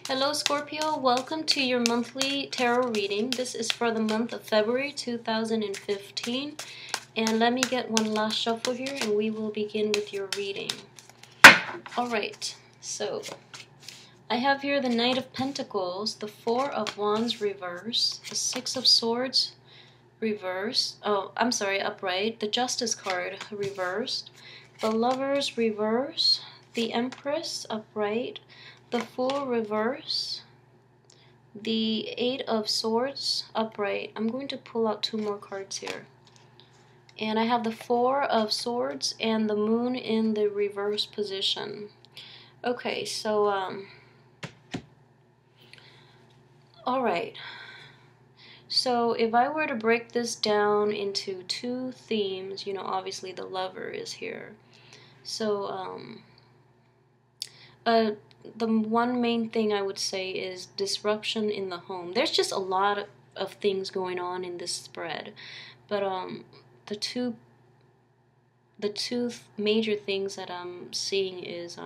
Hello Scorpio, welcome to your monthly tarot reading. This is for the month of February 2015. And let me get one last shuffle here and we will begin with your reading. Alright, so I have here the Knight of Pentacles, the Four of Wands reverse, the Six of Swords reverse, upright, the Justice card reversed, the Lovers reverse, the Empress upright, the Fool reverse, the Eight of Swords upright. I'm going to pull out two more cards here. And I have the Four of Swords and the Moon in the reverse position. Okay, so, alright. So if I were to break this down into two themes, you know, obviously the Lover is here. So, the one main thing I would say is disruption in the home. There's just a lot of things going on in this spread, but the two major things that I'm seeing is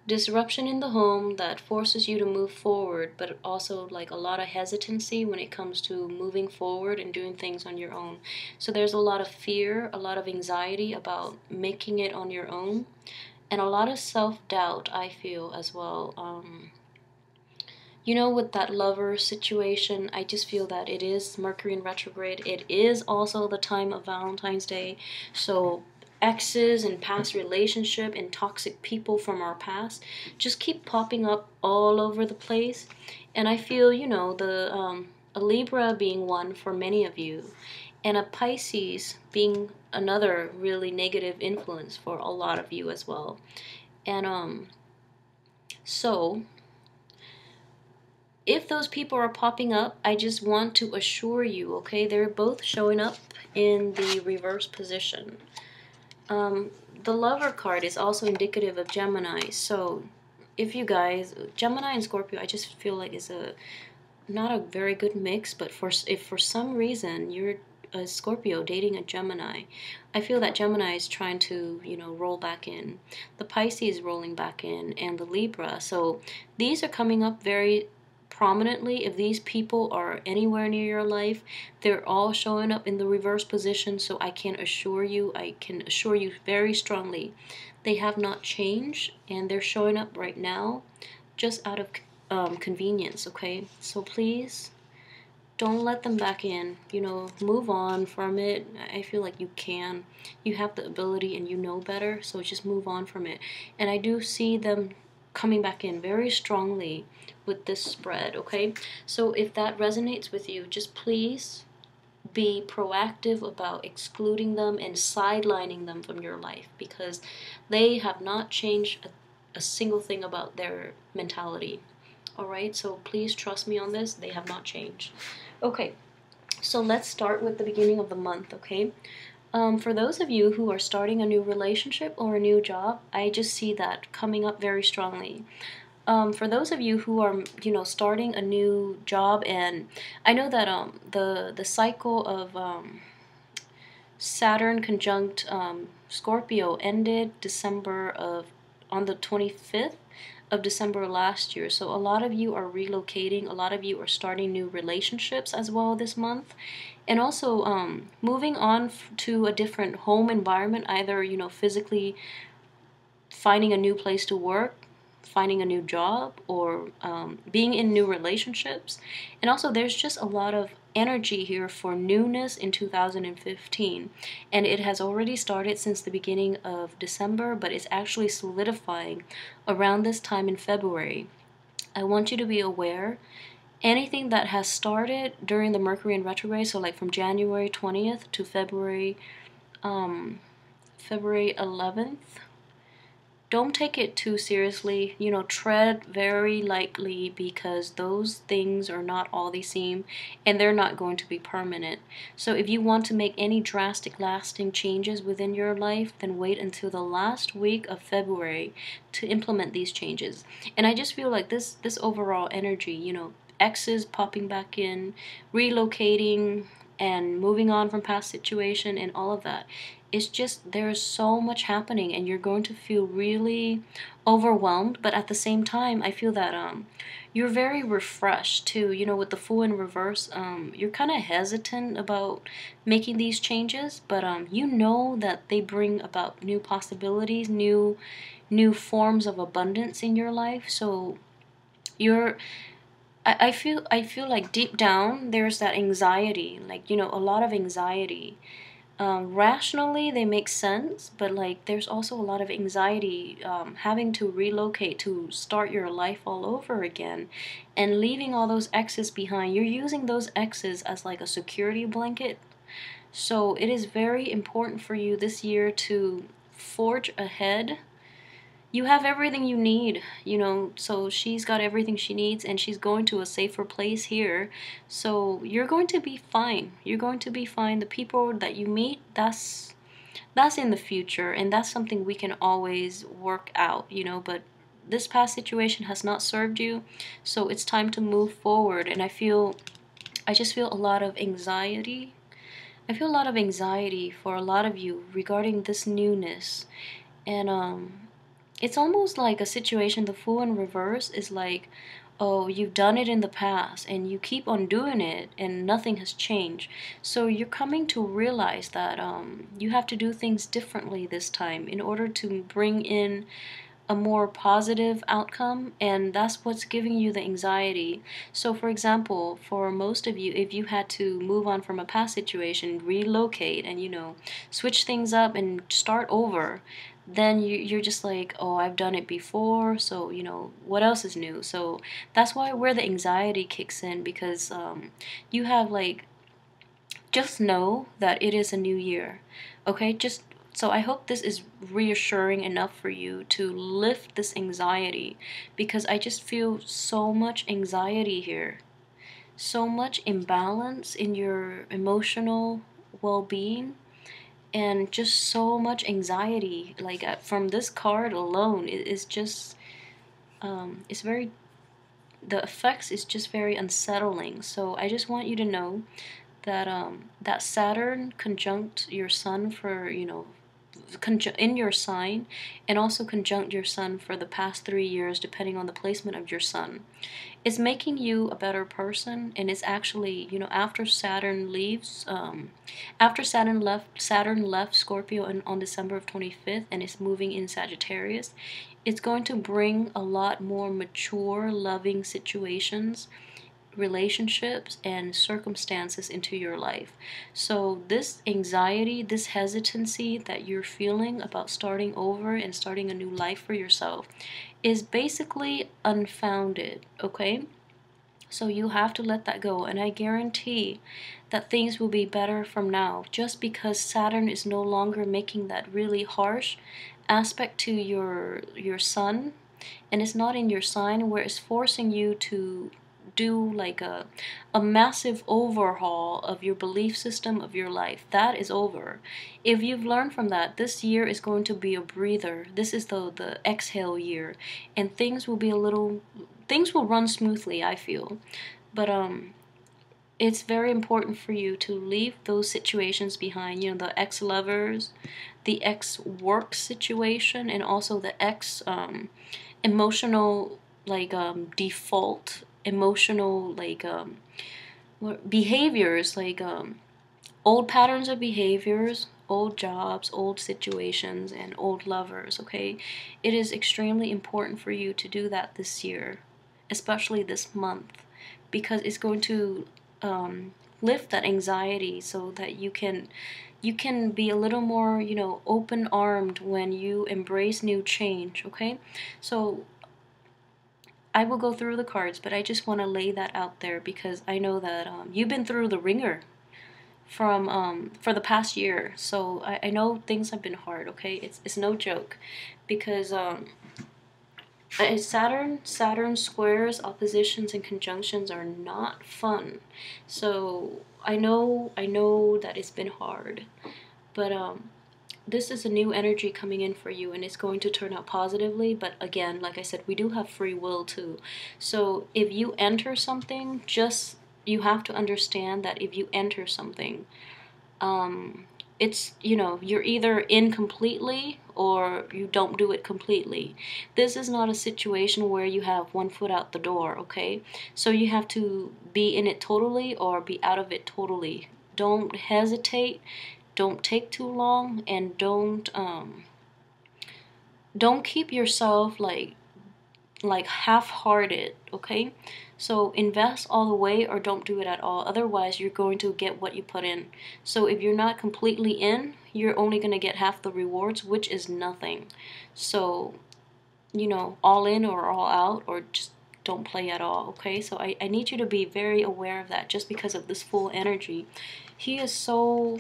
disruption in the home that forces you to move forward, but also like a lot of hesitancy when it comes to moving forward and doing things on your own. So there's a lot of fear, a lot of anxiety about making it on your own. And a lot of self-doubt, I feel, as well. You know, with that Lover situation, I just feel that it is Mercury in retrograde. It is also the time of Valentine's Day. So exes and past relationship and toxic people from our past just keep popping up all over the place. And I feel, you know, a Libra being one for many of you, and a Pisces being another really negative influence for a lot of you as well. And so if those people are popping up, I just want to assure you, okay, they're both showing up in the reverse position. The Lover card is also indicative of Gemini. So if you guys, Gemini and Scorpio, I just feel like is not a very good mix. But if for some reason you're a Scorpio dating a Gemini, I feel that Gemini is trying to, you know, roll back in. The Pisces rolling back in, and the Libra. So these are coming up very prominently. If these people are anywhere near your life, they're all showing up in the reverse position. So I can assure you very strongly, they have not changed, and they're showing up right now just out of convenience. Okay, so please don't let them back in. You know, move on from it. I feel like you can. You have the ability and you know better, so just move on from it. And I do see them coming back in very strongly with this spread, okay? So if that resonates with you, just please be proactive about excluding them and sidelining them from your life, because they have not changed a single thing about their mentality. Alright, so please trust me on this. They have not changed. Okay, so let's start with the beginning of the month, okay? For those of you who are starting a new relationship or a new job, I just see that coming up very strongly. For those of you who are, you know, starting a new job, and I know that the cycle of Saturn conjunct Scorpio ended on the 25th of December last year. So a lot of you are relocating, a lot of you are starting new relationships as well this month. And also moving on to a different home environment, either, you know, physically finding a new place to work, finding a new job, or being in new relationships. And also there's just a lot of energy here for newness in 2015, and it has already started since the beginning of December, but it's actually solidifying around this time in February. I want you to be aware, anything that has started during the Mercury in retrograde, so like from January 20th to February 11th, don't take it too seriously. You know, tread very lightly, because those things are not all they seem, and they're not going to be permanent. So if you want to make any drastic lasting changes within your life, then wait until the last week of February to implement these changes. And I just feel like this overall energy, you know, exes popping back in, relocating, and moving on from past situation and all of that, it's just there's so much happening, and you're going to feel really overwhelmed. But at the same time, I feel that you're very refreshed too. You know, with the Fool in reverse, you're kind of hesitant about making these changes, but you know that they bring about new possibilities, new forms of abundance in your life. So you're I feel like deep down there's that anxiety, like, you know, a lot of anxiety. Rationally, they make sense, but like there's also a lot of anxiety, having to relocate to start your life all over again and leaving all those exes behind. You're using those exes as like a security blanket. So it is very important for you this year to forge ahead. You have everything you need, you know, so she's got everything she needs, and she's going to a safer place here. So you're going to be fine. You're going to be fine. The people that you meet, that's in the future, and that's something we can always work out, you know, but this past situation has not served you, so it's time to move forward. And I just feel a lot of anxiety. I feel a lot of anxiety for a lot of you regarding this newness. And it's almost like a situation, the Fool in reverse is like, oh, you've done it in the past and you keep on doing it and nothing has changed. So you're coming to realize that you have to do things differently this time in order to bring in a more positive outcome, and that's what's giving you the anxiety. So for example, for most of you, if you had to move on from a past situation, relocate, and, you know, switch things up and start over, then you're just like, oh, I've done it before, so, you know, what else is new? So that's where the anxiety kicks in, because you have like, just know that it is a new year. Okay, just so I hope this is reassuring enough for you to lift this anxiety, because I just feel so much anxiety here, so much imbalance in your emotional well-being, and just so much anxiety. Like from this card alone, it is just it's very, the effects is just very unsettling. So I just want you to know that that Saturn conjunct your sun for, you know, in your sign, and also conjunct your sun for the past 3 years, depending on the placement of your sun, is making you a better person. And it's actually, you know, after Saturn leaves, after Saturn left Scorpio on December of 25th, and is moving in Sagittarius, it's going to bring a lot more mature, loving situations, relationships, and circumstances into your life. So this anxiety, this hesitancy that you're feeling about starting over and starting a new life for yourself is basically unfounded, okay? So you have to let that go, and I guarantee that things will be better from now, just because Saturn is no longer making that really harsh aspect to your sun, and it's not in your sign, where it's forcing you to do like a massive overhaul of your belief system of your life. That is over. If you've learned from that, this year is going to be a breather. This is the exhale year, and things will run smoothly, I feel. But it's very important for you to leave those situations behind, you know, the ex-lovers, the ex-work situation, and also the ex emotional, like default emotional, like behaviors, like old patterns of behaviors, old jobs, old situations, and old lovers. Okay, it is extremely important for you to do that this year, especially this month, because it's going to lift that anxiety, so that you can be a little more, you know, open-armed when you embrace new change. Okay, so I will go through the cards, but I just want to lay that out there, because I know that you've been through the ringer from for the past year. So I know things have been hard. Okay, it's no joke, because Saturn squares, oppositions, and conjunctions are not fun. So I know that it's been hard, but this is a new energy coming in for you, and it's going to turn out positively. But again, like I said, we do have free will too. So if you enter something, just, you have to understand that if you enter something, it's, you know, you're either in completely or you don't do it completely. This is not a situation where you have one foot out the door, okay? So you have to be in it totally or be out of it totally. Don't hesitate, don't take too long, and don't keep yourself like half-hearted, okay? So invest all the way or don't do it at all. Otherwise, you're going to get what you put in. So if you're not completely in, you're only going to get half the rewards, which is nothing. So, you know, all in or all out, or just don't play at all, okay? So I need you to be very aware of that just because of this full energy. He is so,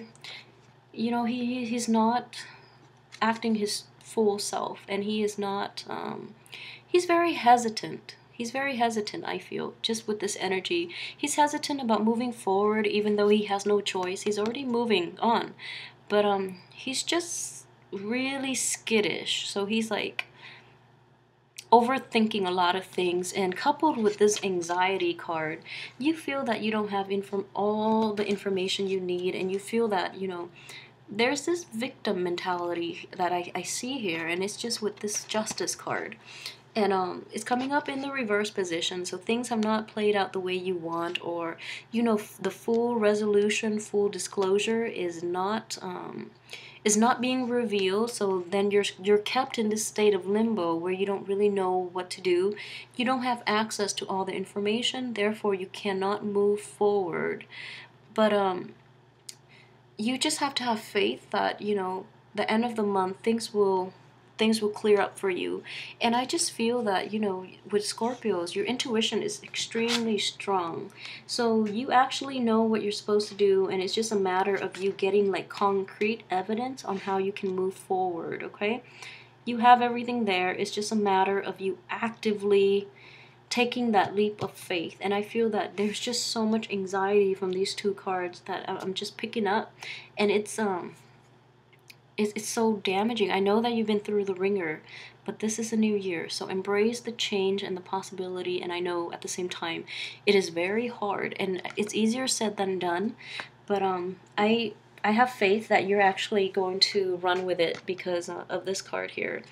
you know, he's not acting his full self, and he is not he's very hesitant. He's very hesitant, I feel, just with this energy. He's hesitant about moving forward even though he has no choice. He's already moving on. But he's just really skittish. So he's like overthinking a lot of things, and coupled with this anxiety card, you feel that you don't have all the information you need, and you feel that, you know, there's this victim mentality that I see here, and it's just with this justice card. And it's coming up in the reverse position, so things have not played out the way you want, or, you know, the full resolution, full disclosure is not being revealed. So then you're kept in this state of limbo where you don't really know what to do. You don't have access to all the information, therefore you cannot move forward. But you just have to have faith that, you know, the end of the month things will clear up for you. And I just feel that, you know, with Scorpios, your intuition is extremely strong. So you actually know what you're supposed to do, and it's just a matter of you getting like concrete evidence on how you can move forward, okay? You have everything there. It's just a matter of you actively taking that leap of faith. And I feel that there's just so much anxiety from these two cards that I'm just picking up, and it's so damaging. I know that you've been through the ringer, but this is a new year, so embrace the change and the possibility. And I know at the same time it is very hard, and it's easier said than done, but I have faith that you're actually going to run with it because of this card here.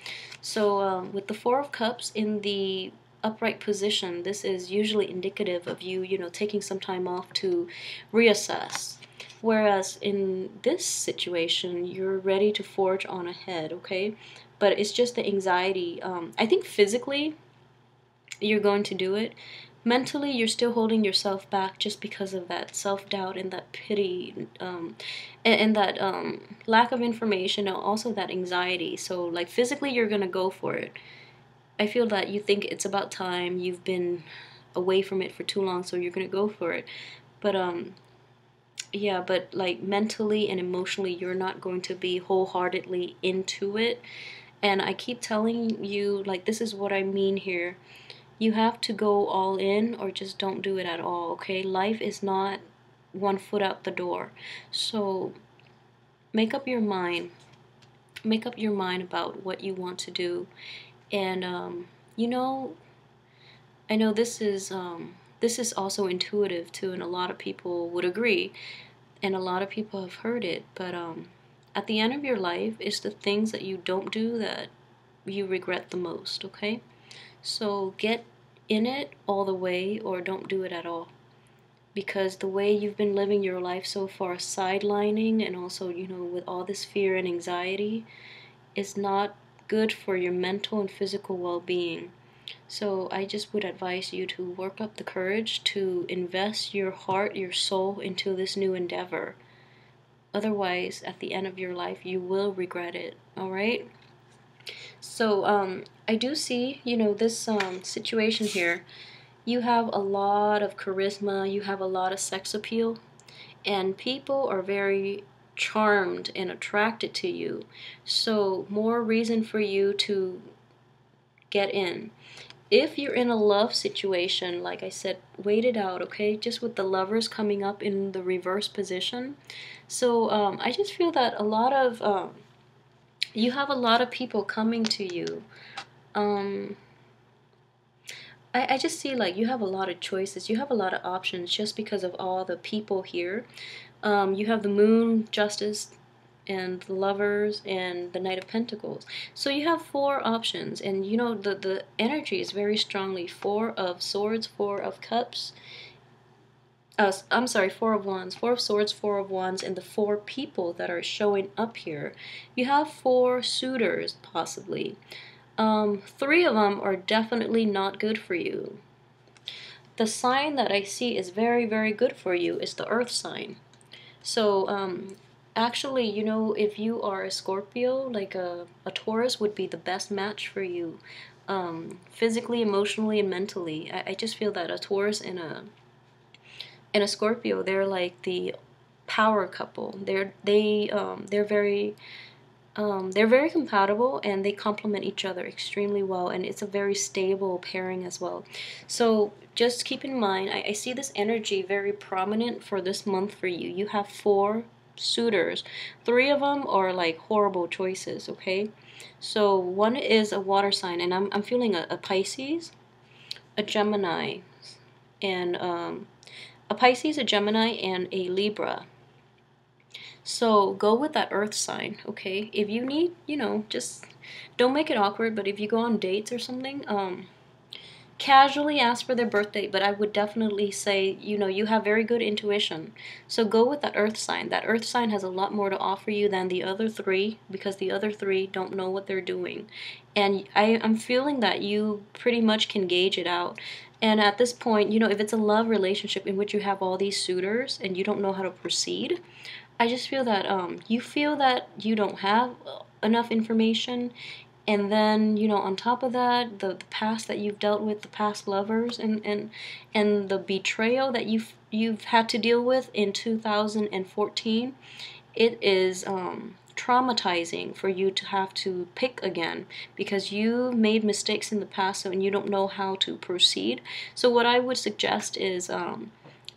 So with the Four of Cups in the upright position, this is usually indicative of you, you know, taking some time off to reassess. Whereas in this situation, you're ready to forge on ahead, okay? But it's just the anxiety. I think physically, you're going to do it. Mentally, you're still holding yourself back just because of that self-doubt and that pity, and that lack of information, and also that anxiety. So, like, physically, you're going to go for it. I feel that you think it's about time. You've been away from it for too long, so you're going to go for it. But, yeah, but like mentally and emotionally, you're not going to be wholeheartedly into it. And I keep telling you, like, this is what I mean here. You have to go all in or just don't do it at all, okay? Life is not one foot out the door. So make up your mind. Make up your mind about what you want to do. And, you know, I know this is also intuitive too, and a lot of people would agree. And a lot of people have heard it, but at the end of your life, it's the things that you don't do that you regret the most, okay? So get in it all the way or don't do it at all. Because the way you've been living your life so far, sidelining and also, you know, with all this fear and anxiety, is not good for your mental and physical well-being. So I just would advise you to work up the courage to invest your heart, your soul into this new endeavor. Otherwise, at the end of your life, you will regret it, all right? So I do see, you know, this situation here. You have a lot of charisma, you have a lot of sex appeal, and people are very charmed and attracted to you. So more reason for you to get in. If you're in a love situation, like I said, wait it out, okay? Just with the Lovers coming up in the reverse position. So I just feel that you have a lot of people coming to you. I just see like you have a lot of choices. You have a lot of options just because of all the people here. You have the Moon, Justice, and the Lovers, and the Knight of Pentacles. So you have four options, and you know the energy is very strongly Four of Swords, Four of Cups. I'm sorry, Four of Wands, Four of Swords, Four of Wands, and the four people that are showing up here. You have four suitors, possibly. Three of them are definitely not good for you. The sign that I see is very, very good for you is the Earth sign. So, actually, you know, if you are a Scorpio, like a Taurus would be the best match for you, physically, emotionally, and mentally. I just feel that a Taurus and a Scorpio, they're like the power couple. They're very compatible, and they complement each other extremely well, and it's a very stable pairing as well. So just keep in mind, I see this energy very prominent for this month for you. You have four suitors. Three of them are like horrible choices, okay? So one is a water sign, and I'm feeling a Pisces, a Gemini, and a Pisces, a Gemini, and a Libra. So go with that earth sign, okay? If you need, you know, just don't make it awkward, but if you go on dates or something, casually ask for their birthday, but I would definitely say, you know, you have very good intuition. So go with that earth sign. That earth sign has a lot more to offer you than the other three, because the other three don't know what they're doing. And I'm feeling that you pretty much can gauge it out. And at this point, you know, if it's a love relationship in which you have all these suitors and you don't know how to proceed, I just feel that you feel that you don't have enough information, and then, you know, on top of that, the past that you've dealt with, the past lovers, and the betrayal that you've had to deal with in 2014, it is traumatizing for you to have to pick again, because you made mistakes in the past, and you don't know how to proceed. So what I would suggest is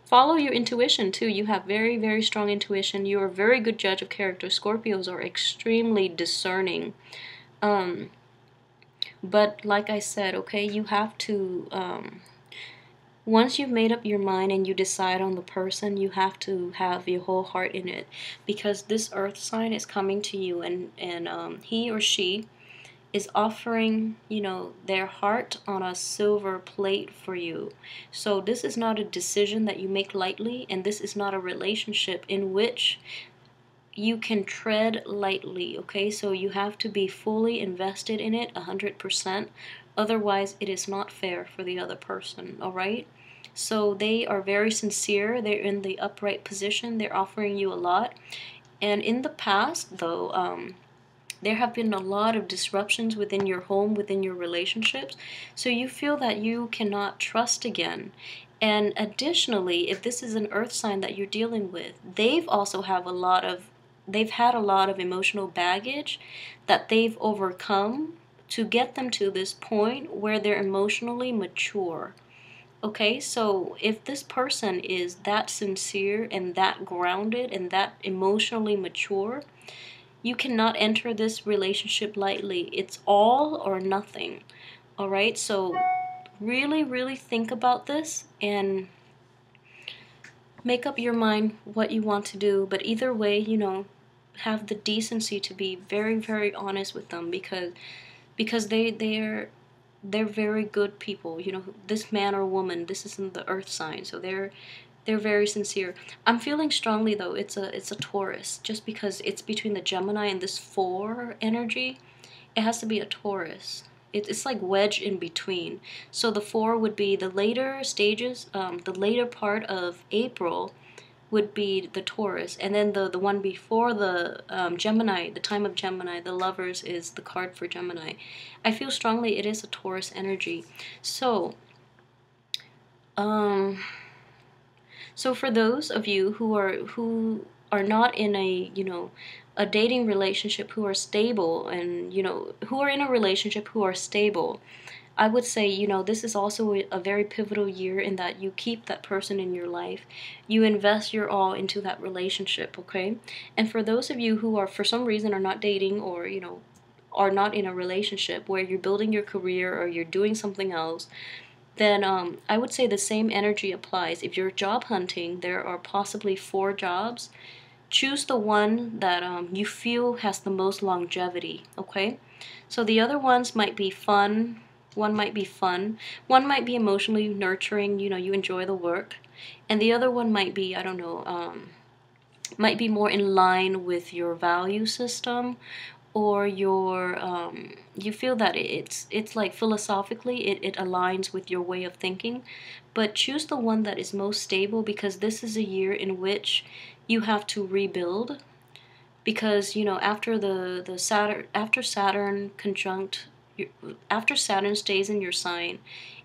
follow your intuition too. You have very, very strong intuition. You are a very good judge of character. Scorpios are extremely discerning. But like I said, okay, you have to, once you've made up your mind and you decide on the person, you have to have your whole heart in it, because this earth sign is coming to you, and he or she is offering, you know, their heart on a silver plate for you. So this is not a decision that you make lightly, and this is not a relationship in which you can tread lightly, okay? So you have to be fully invested in it 100%. Otherwise, it is not fair for the other person, all right? So they are very sincere. They're in the upright position. They're offering you a lot. And in the past, though, there have been a lot of disruptions within your home, within your relationships. So you feel that you cannot trust again. And additionally, if this is an earth sign that you're dealing with, they've had a lot of emotional baggage that they've overcome to get them to this point where they're emotionally mature. Okay, so if this person is that sincere and that grounded and that emotionally mature, you cannot enter this relationship lightly. It's all or nothing. All right, so really, really think about this and make up your mind what you want to do. But either way, you know, have the decency to be very, very honest with them, because they're very good people. You know, this man or woman, this isn't the earth sign, so they're very sincere. I'm feeling strongly though it's a Taurus, just because it's between the Gemini and this 4 energy. It has to be a Taurus. It's like wedged in between. So the 4 would be the later stages, the later part of April would be the Taurus, and then the one before the Gemini, the time of Gemini, the Lovers, is the card for Gemini. I feel strongly it is a Taurus energy. So so for those of you who are not in a, you know, a dating relationship, who are stable, and, you know, who are in a relationship who are stable, I would say, you know, this is also a very pivotal year in that you keep that person in your life. You invest your all into that relationship, okay? And for those of you who are, for some reason, are not dating, or, you know, are not in a relationship where you're building your career or you're doing something else, then I would say the same energy applies. If you're job hunting, there are possibly 4 jobs choose the one that you feel has the most longevity, okay? So the other ones might be fun, one might be fun, one might be emotionally nurturing, you know, you enjoy the work, and the other one might be, I don't know, might be more in line with your value system, or your you feel that it's like philosophically it aligns with your way of thinking. But choose the one that is most stable, because this is a year in which you have to rebuild, because you know after Saturn conjunct after Saturn stays in your sign,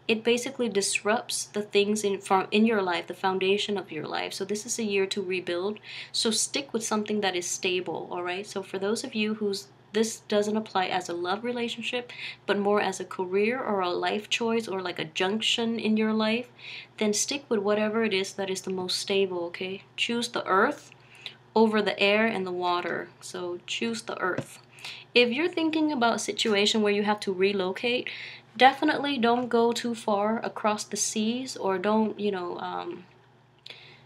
it basically disrupts the things in your life, the foundation of your life. So this is a year to rebuild. So stick with something that is stable, all right? So for those of you whose this doesn't apply as a love relationship, but more as a career or a life choice or like a junction in your life, then stick with whatever it is that is the most stable, okay? Choose the earth over the air and the water. So choose the earth. If you're thinking about a situation where you have to relocate, definitely don't go too far across the seas, or don't,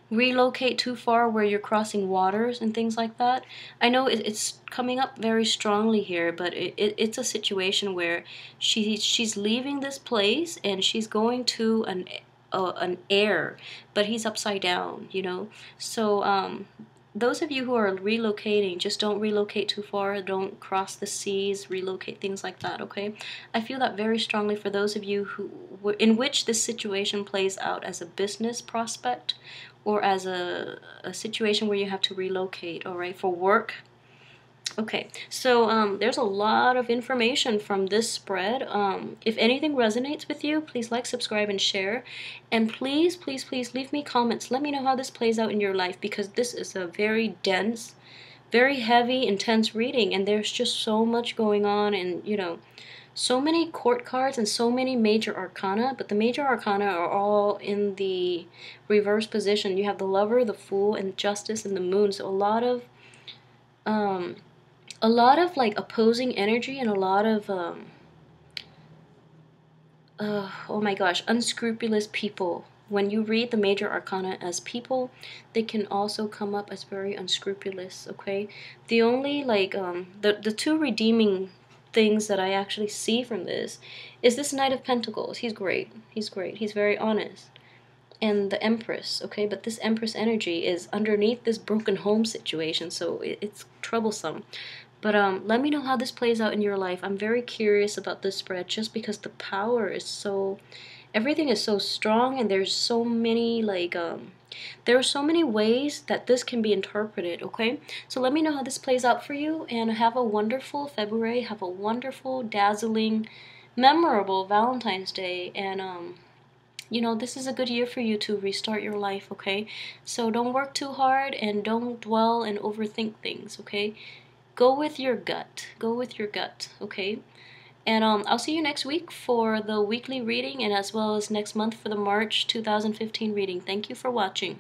relocate too far where you're crossing waters and things like that. I know it's coming up very strongly here, but it's a situation where she's leaving this place and she's going to an air, but he's upside down, you know. So those of you who are relocating, just don't relocate too far. Don't cross the seas, relocate, things like that, okay? I feel that very strongly for those of you who, in which this situation plays out as a business prospect, or as a situation where you have to relocate, all right, for work. Okay, so there's a lot of information from this spread. If anything resonates with you, please like, subscribe, and share. And please, please, please leave me comments. Let me know how this plays out in your life, because this is a very dense, very heavy, intense reading, and there's just so much going on, and, you know, so many court cards and so many major arcana, but the major arcana are all in the reverse position. You have the Lover, the Fool, and Justice, and the Moon. So a lot of like opposing energy, and a lot of oh my gosh, unscrupulous people. When you read the major arcana as people, they can also come up as very unscrupulous, okay? The only like the two redeeming things that I actually see from this is this Knight of Pentacles. He's great. He's great. He's very honest. And the Empress, okay? But this Empress energy is underneath this broken home situation, so it's troublesome. But let me know how this plays out in your life. I'm very curious about this spread, just because the power is so, everything is so strong, and there's so many like there are so many ways that this can be interpreted, okay? So let me know how this plays out for you, and have a wonderful February. Have a wonderful, dazzling, memorable Valentine's Day, and you know, this is a good year for you to restart your life, okay? So don't work too hard, and don't dwell and overthink things, okay? Go with your gut. Go with your gut, okay? And I'll see you next week for the weekly reading, and as well as next month for the March 2015 reading. Thank you for watching.